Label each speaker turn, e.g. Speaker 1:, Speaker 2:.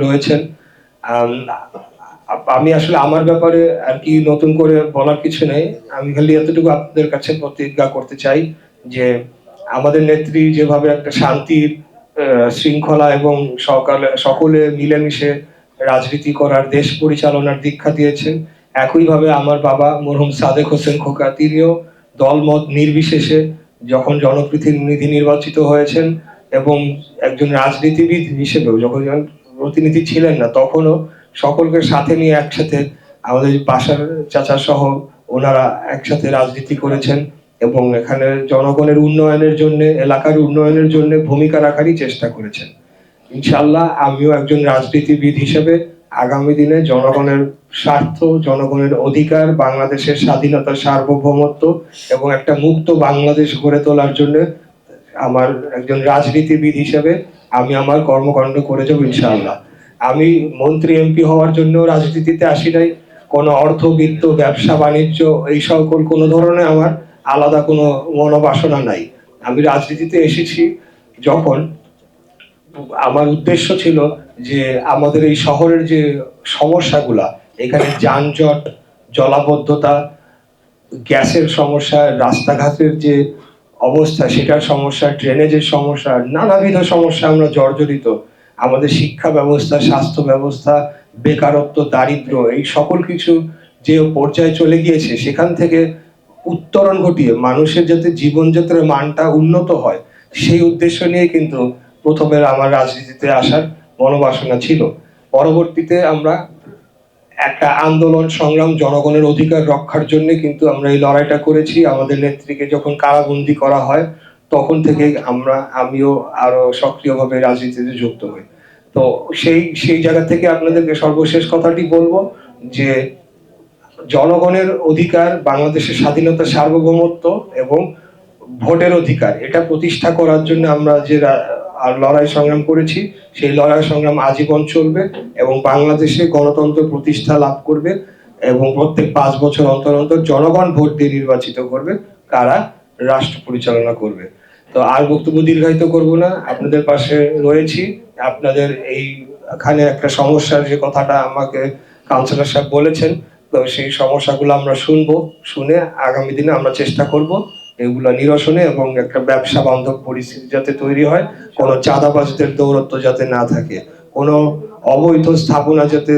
Speaker 1: রয়েছেন। আমি আসলে আমার ব্যাপারে আর কি নতুন করে বলার কিছু নেই। আমি খালি এতটুকু আপনাদের কাছে প্রতিজ্ঞা করতে চাই যে আমাদের নেত্রী যেভাবে একটা শান্তির শৃঙ্খলা এবং সকলে মিলেমিশে রাজনীতি করার, দেশ পরিচালনার দীক্ষা দিয়েছেন, একইভাবে আমার বাবা মরহুম সাদেক হোসেন খোকা তিনিও দলমত নির্বিশেষে যখন জনপ্রতিনিধি নির্বাচিত হয়েছেন এবং একজন রাজনীতিবিদ হিসেবেও যখন প্রতিনিধি ছিলেন না, তখনও সকলকে সাথে নিয়ে একসাথে আমাদের বাসার চাচা সহ ওনারা একসাথে রাজনীতি করেছেন এবং এখানে জনগণের উন্নয়নের জন্য, এলাকার উন্নয়নের জন্য ভূমিকা রাখারই চেষ্টা করেছেন। ইনশাআল্লাহ আমিও একজন রাজনীতিবিদ হিসেবে আগামী দিনে জনগণের স্বার্থ, জনগণের অধিকার, বাংলাদেশের স্বাধীনতা, সার্বভৌমত্ব এবং একটা মুক্ত বাংলাদেশ গড়ে তোলার জন্য আমার একজন রাজনীতিবিদ হিসেবে আমি আমার কর্মকাণ্ড করে যাব ইনশাআল্লাহ। আমি মন্ত্রী এমপি হওয়ার জন্য রাজনীতিতে আসি নাই। কোনো অর্থবিত্ত, ব্যবসা বাণিজ্য এই সকল কোনো ধরনের আমার আলাদা কোনো মনোবাসনা নাই। আমি রাজনীতিতে এসেছি যখন আমার উদ্দেশ্য ছিল যে আমাদের এই শহরের যে সমস্যাগুলা, এখানে যানজট, জলাবদ্ধতা, গ্যাসের সমস্যা, রাস্তাঘাটের যে অবস্থা সেটার সমস্যা, ড্রেনেজের সমস্যা, নানাবিধ সমস্যা আমরা জর্জরিত। আমাদের শিক্ষা ব্যবস্থা, স্বাস্থ্য ব্যবস্থা, বেকারত্ব, দারিদ্র্য, এই সকল কিছু যে পর্যায়ে চলে গিয়েছে, সেখান থেকে উত্তরণ ঘটিয়ে মানুষের যাতে জীবনযাত্রার মানটা উন্নত হয়, সেই উদ্দেশ্য নিয়ে কিন্তু প্রথমে আমার রাজনীতিতে আসার মনোবাসনা ছিল। পরবর্তীতে আমরা একটা আন্দোলন সংগ্রাম, জনগণের অধিকার রক্ষার জন্য কিন্তু আমরা এই লড়াইটা করেছি। আমাদের নেত্রীকে যখন কারাবন্দী করা হয়, তখন থেকে আমিও আরো সক্রিয়ভাবে রাজনীতিতে যুক্ত হই। তো সেই জায়গা থেকে আপনাদেরকে সর্বশেষ কথাটি বলবো যে জনগণের অধিকার, বাংলাদেশের স্বাধীনতা, সার্বভৌমত্ব এবং ভোটের অধিকার, এটা প্রতিষ্ঠা করার জন্য আমরা যে লড়াই সংগ্রাম করেছি, সেই লড়াই সংগ্রাম আজীবন চলবে এবং বাংলাদেশে গণতন্ত্র প্রতিষ্ঠা লাভ করবে এবং প্রত্যেক 5 বছর অন্তর অন্তর জনগণ ভোট দিয়ে নির্বাচিত করবে কারা রাষ্ট্র পরিচালনা করবে। তো আর বক্তব্য দীর্ঘায়িত করব না, আপনাদের পাশে রয়েছি। আপনাদের এইখানে একটা সমস্যার যে কথাটা আমাকে কাউন্সিলর সাহেব বলেছেন, তো সেই সমস্যাগুলো আমরা শুনবো, শুনে আগামী দিনে আমরা চেষ্টা করব এগুলো নিরসনে এবং একটা ব্যবসা বান্ধব পরিস্থিতি যাতে তৈরি হয়, কোনো চাঁদাবাজদের দৌরত্ব যাতে না থাকে, কোনো অবৈধ স্থাপনা যাতে